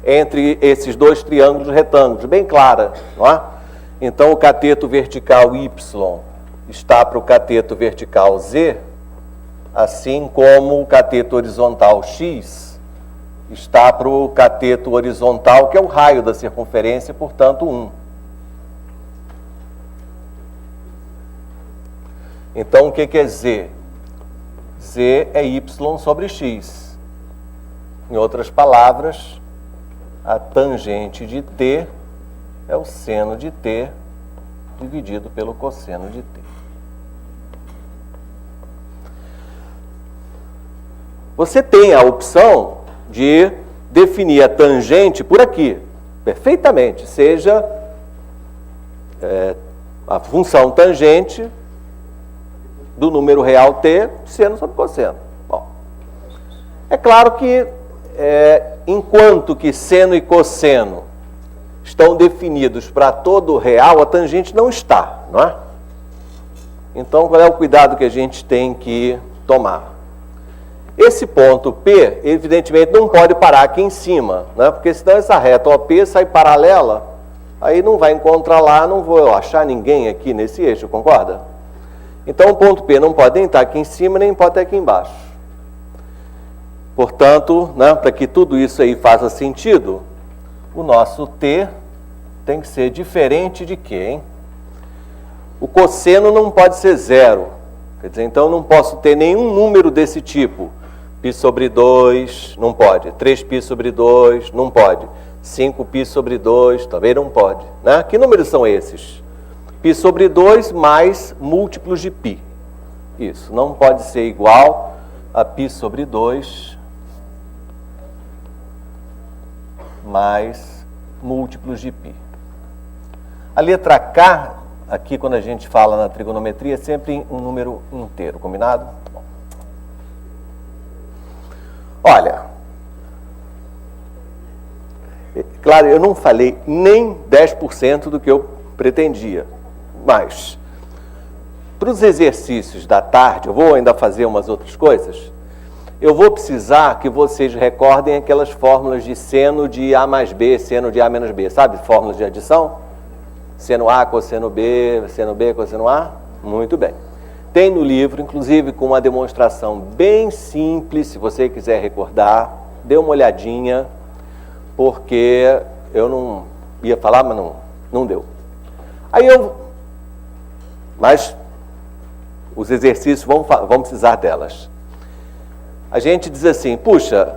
entre esses dois triângulos retângulos, bem clara, não é? Então, o cateto vertical y está para o cateto vertical z, assim como o cateto horizontal x está para o cateto horizontal, que é o raio da circunferência, portanto, 1. Então, o que é z? Z é y sobre x. Em outras palavras, a tangente de t é o seno de t dividido pelo cosseno de t. Você tem a opção de definir a tangente por aqui, perfeitamente, seja a função tangente do número real t, seno sobre cosseno. Bom, é claro que enquanto que seno e cosseno estão definidos para todo real, a tangente não está, não é? Então, qual é o cuidado que a gente tem que tomar? Esse ponto P, evidentemente, não pode parar aqui em cima, né? Porque senão essa reta OP sai paralela, aí não vai encontrar lá, não vou achar ninguém aqui nesse eixo, concorda? Então, o ponto P não pode nem estar aqui em cima, nem pode estar aqui embaixo. Portanto, né, para que tudo isso aí faça sentido, o nosso T tem que ser diferente de quê, hein? O cosseno não pode ser zero. Quer dizer, então eu não posso ter nenhum número desse tipo. Π sobre 2, não pode. 3π sobre 2, não pode. 5π sobre 2, também não pode. Né? Que números são esses? Π sobre 2 mais múltiplos de π. Isso, não pode ser igual a π sobre 2 mais múltiplos de π. A letra K, aqui quando a gente fala na trigonometria, é sempre um número inteiro, combinado? Bom. Olha, claro, eu não falei nem 10% do que eu pretendia, mas para os exercícios da tarde, eu vou ainda fazer umas outras coisas, eu vou precisar que vocês recordem aquelas fórmulas de seno de A mais B, seno de A menos B, sabe? Fórmulas de adição? Seno A, cosseno B, cosseno A? Muito bem. Tem no livro, inclusive com uma demonstração bem simples, se você quiser recordar, dê uma olhadinha, porque eu não ia falar, mas não deu. Mas os exercícios vão precisar delas. A gente diz assim, puxa,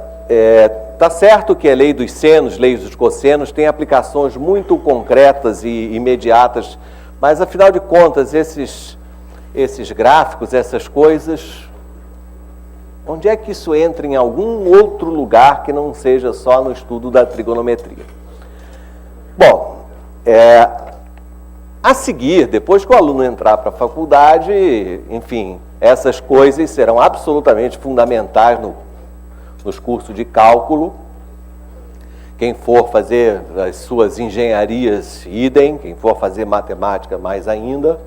tá certo que a lei dos senos, lei dos cossenos, tem aplicações muito concretas e imediatas, mas afinal de contas, esses gráficos, essas coisas, onde é que isso entra em algum outro lugar que não seja só no estudo da trigonometria? Bom, a seguir, depois que o aluno entrar para a faculdade, enfim, essas coisas serão absolutamente fundamentais nos cursos de cálculo. Quem for fazer as suas engenharias, idem. Quem for fazer matemática, mais ainda.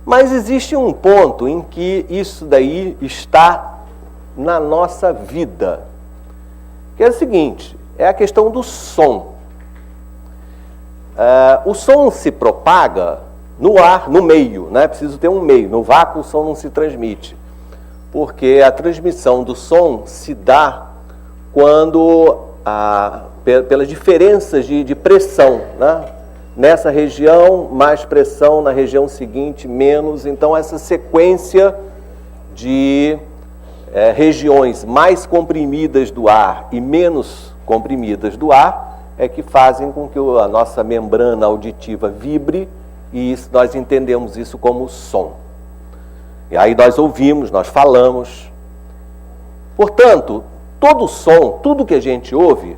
Mas existe um ponto em que isso daí está na nossa vida, que é o seguinte, é a questão do som. O som se propaga no ar, no meio, né? Preciso ter um meio. No vácuo o som não se transmite, porque a transmissão do som se dá quando, pelas diferenças de pressão, né? Nessa região, mais pressão, na região seguinte, menos. Então, essa sequência de regiões mais comprimidas do ar e menos comprimidas do ar é que fazem com que a nossa membrana auditiva vibre, e isso, nós entendemos isso como som. E aí nós ouvimos, nós falamos. Portanto, todo som, tudo que a gente ouve,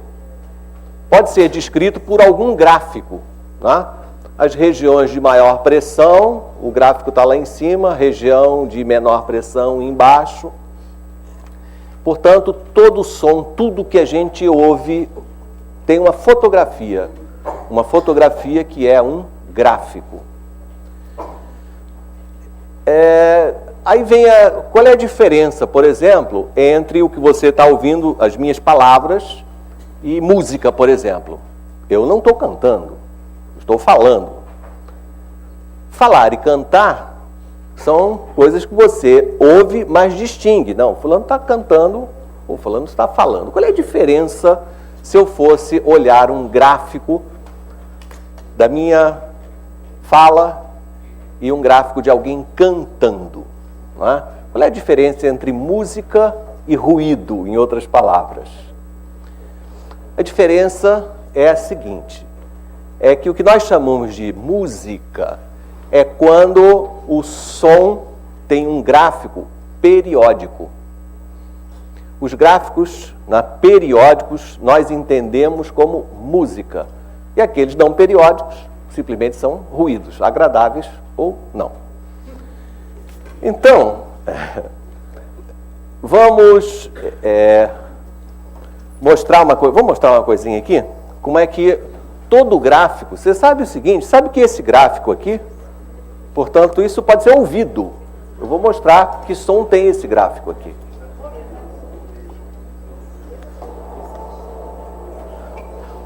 pode ser descrito por algum gráfico, né? As regiões de maior pressão, o gráfico está lá em cima, região de menor pressão embaixo. Portanto, todo som, tudo que a gente ouve, tem uma fotografia que é um gráfico. Aí vem qual é a diferença, por exemplo, entre o que você está ouvindo, as minhas palavras, e música, por exemplo. Eu não estou cantando, estou falando. Falar e cantar são coisas que você ouve, mas distingue. Não, fulano está cantando, ou fulano está falando. Qual é a diferença se eu fosse olhar um gráfico da minha fala e um gráfico de alguém cantando? Não é? Qual é a diferença entre música e ruído, em outras palavras? A diferença é a seguinte, é que o que nós chamamos de música é quando o som tem um gráfico periódico. Os gráficos periódicos nós entendemos como música. E aqueles não periódicos simplesmente são ruídos, agradáveis ou não. Então, vamos mostrar uma coisa. Vou mostrar uma coisinha aqui. Como é que todo gráfico... Você sabe o seguinte, sabe que esse gráfico aqui, portanto, isso pode ser ouvido. Eu vou mostrar que som tem esse gráfico aqui.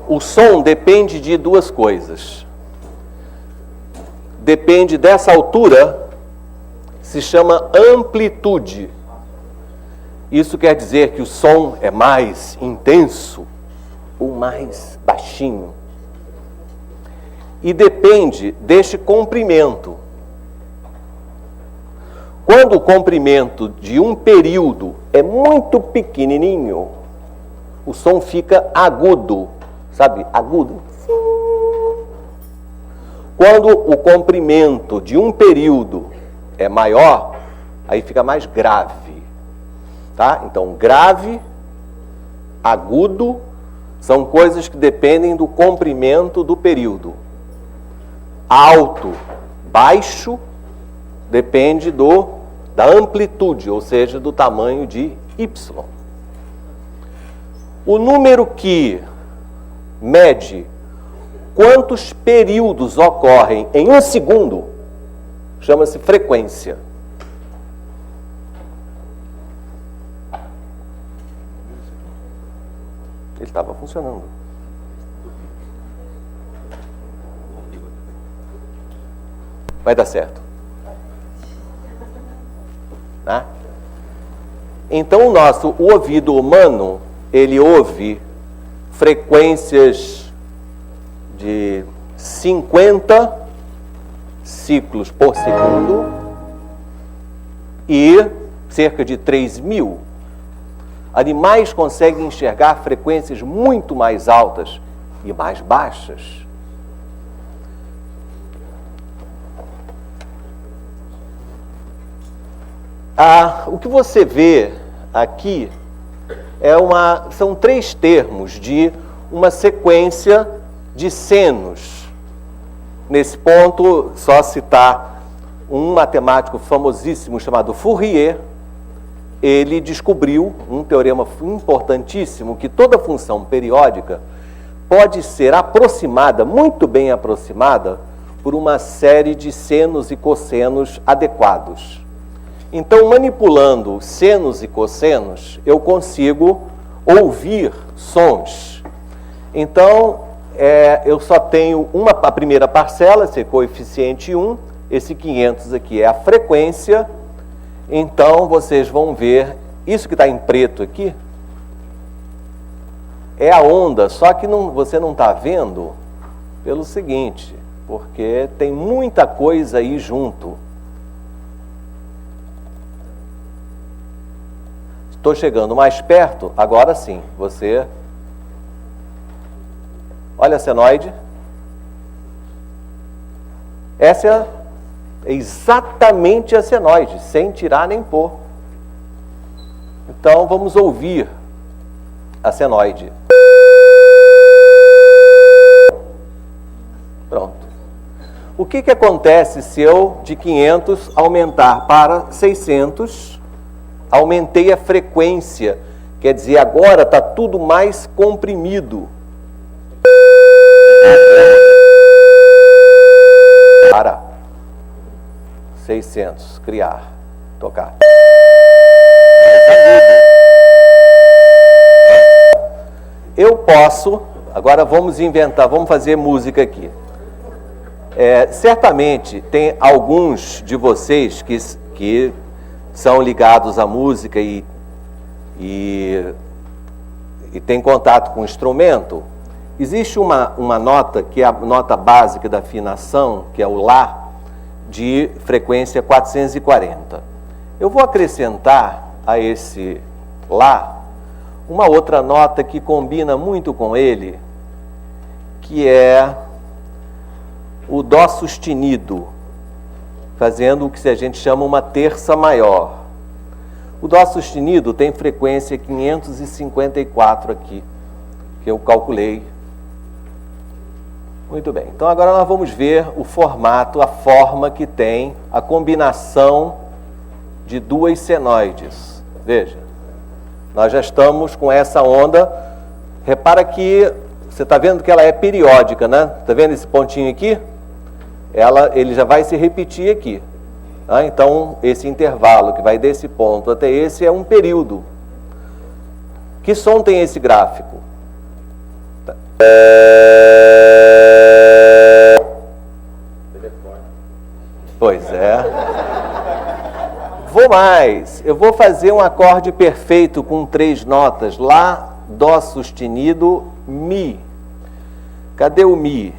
O som depende de duas coisas. Depende dessa altura, se chama amplitude. Isso quer dizer que o som é mais intenso ou mais baixinho. E depende deste comprimento. Quando o comprimento de um período é muito pequenininho, o som fica agudo. Sabe? Agudo. Quando o comprimento de um período é maior, aí fica mais grave. Tá? Então, grave, agudo, são coisas que dependem do comprimento do período. Alto, baixo, depende da amplitude, ou seja, do tamanho de Y. O número que mede quantos períodos ocorrem em um segundo chama-se frequência. Ele estava funcionando. Vai dar certo. Né? Então o ouvido humano, ele ouve frequências de 50 ciclos por segundo e cerca de 3.000. Animais conseguem enxergar frequências muito mais altas e mais baixas. O que você vê aqui são 3 termos de uma sequência de senos. Nesse ponto, só citar um matemático famosíssimo chamado Fourier. Ele descobriu um teorema importantíssimo, que toda função periódica pode ser aproximada, muito bem aproximada, por uma série de senos e cossenos adequados. Então, manipulando senos e cossenos, eu consigo ouvir sons. Então, eu só tenho a primeira parcela, esse coeficiente 1, esse 500 aqui é a frequência. Então, vocês vão ver, isso que está em preto aqui, é a onda, só que você não está vendo pelo seguinte, porque tem muita coisa aí junto. Estou chegando mais perto, agora sim, você... Olha a senoide. Essa é exatamente a senoide, sem tirar nem pôr. Então, vamos ouvir a senoide. Pronto. O que acontece se eu, de 500, aumentar para 600? Aumentei a frequência, quer dizer, agora está tudo mais comprimido. Para 600, criar, tocar. Eu posso, agora vamos inventar, vamos fazer música aqui. Certamente tem alguns de vocês que são ligados à música e tem contato com o instrumento. Existe uma nota, que é a nota básica da afinação, que é o Lá, de frequência 440. Eu vou acrescentar a esse Lá uma outra nota que combina muito com ele, que é o Dó sustenido, fazendo o que a gente chama uma terça maior. O Dó sustenido tem frequência 554 aqui, que eu calculei. Muito bem, então agora nós vamos ver o formato, a forma que tem a combinação de duas senoides. Veja, nós já estamos com essa onda. Repara que você está vendo que ela é periódica, né? Está vendo esse pontinho aqui? Ele já vai se repetir aqui. Então, esse intervalo que vai desse ponto até esse é um período. Que som tem esse gráfico? Pois é. Vou mais. Eu vou fazer um acorde perfeito com 3 notas. Lá, Dó sustenido, Mi. Cadê o Mi?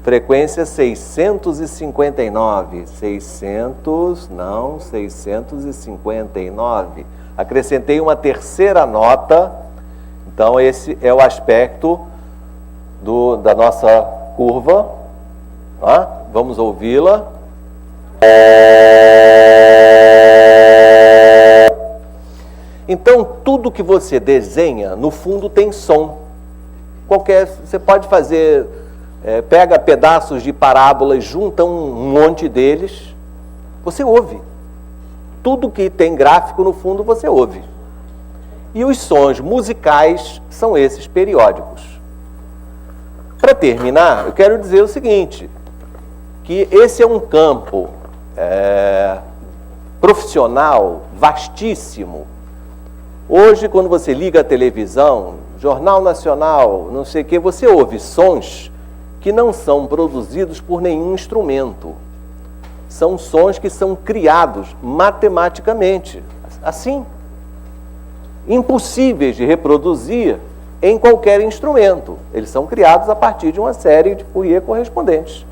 Frequência 659. 659. Acrescentei uma terceira nota. Então, esse é o aspecto da nossa curva. Vamos ouvi-la. Então, tudo que você desenha, no fundo, tem som. Você pode fazer, pega pedaços de parábolas, junta um monte deles, você ouve. Tudo que tem gráfico, no fundo, você ouve. E os sons musicais são esses periódicos. Para terminar, eu quero dizer o seguinte, que esse é um campo profissional vastíssimo. Hoje, quando você liga a televisão, Jornal Nacional, não sei o que, você ouve sons que não são produzidos por nenhum instrumento. São sons que são criados matematicamente, assim, impossíveis de reproduzir em qualquer instrumento. Eles são criados a partir de uma série de Fourier correspondentes.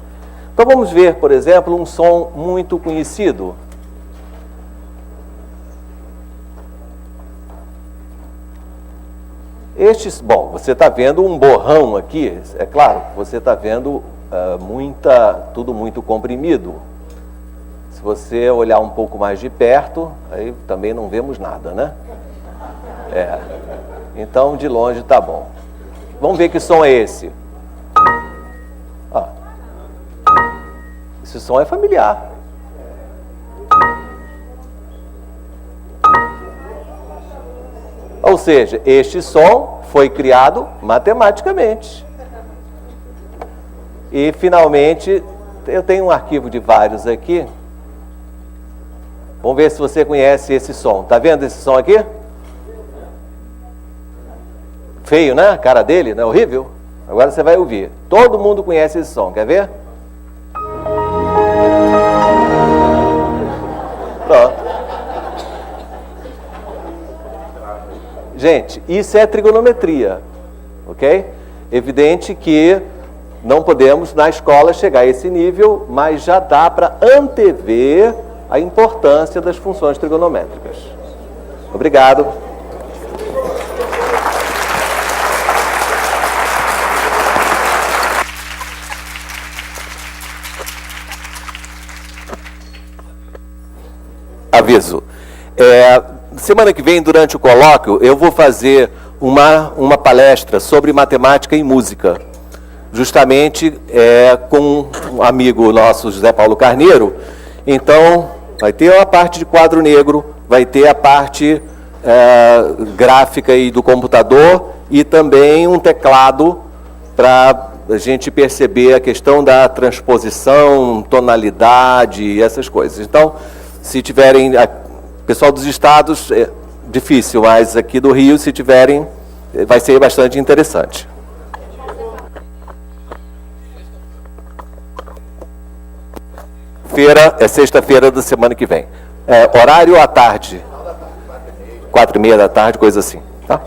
Então vamos ver, por exemplo, um som muito conhecido. Bom, você está vendo um borrão aqui, é claro, você está vendo tudo muito comprimido. Se você olhar um pouco mais de perto, aí também não vemos nada, né? Então, de longe está bom. Vamos ver que som é esse. Esse som é familiar. Ou seja, este som foi criado matematicamente. E, finalmente, eu tenho um arquivo de vários aqui. Vamos ver se você conhece esse som. Está vendo esse som aqui? Feio, né? A cara dele, não é horrível? Agora você vai ouvir. Todo mundo conhece esse som. Quer ver? Pronto. Gente, isso é trigonometria, ok? Evidente que não podemos, na escola, chegar a esse nível, mas já dá para antever a importância das funções trigonométricas. Obrigado. aviso. Semana que vem, durante o colóquio, eu vou fazer uma palestra sobre matemática e música, justamente com um amigo nosso, José Paulo Carneiro. Então, vai ter a parte de quadro negro, vai ter a parte gráfica aí do computador e também um teclado para a gente perceber a questão da transposição, tonalidade e essas coisas. Então, se tiverem, pessoal dos estados, é difícil, mas aqui do Rio, se tiverem, vai ser bastante interessante. Sexta-feira da semana que vem. Horário à tarde. 4h30 da tarde, coisa assim. Tá?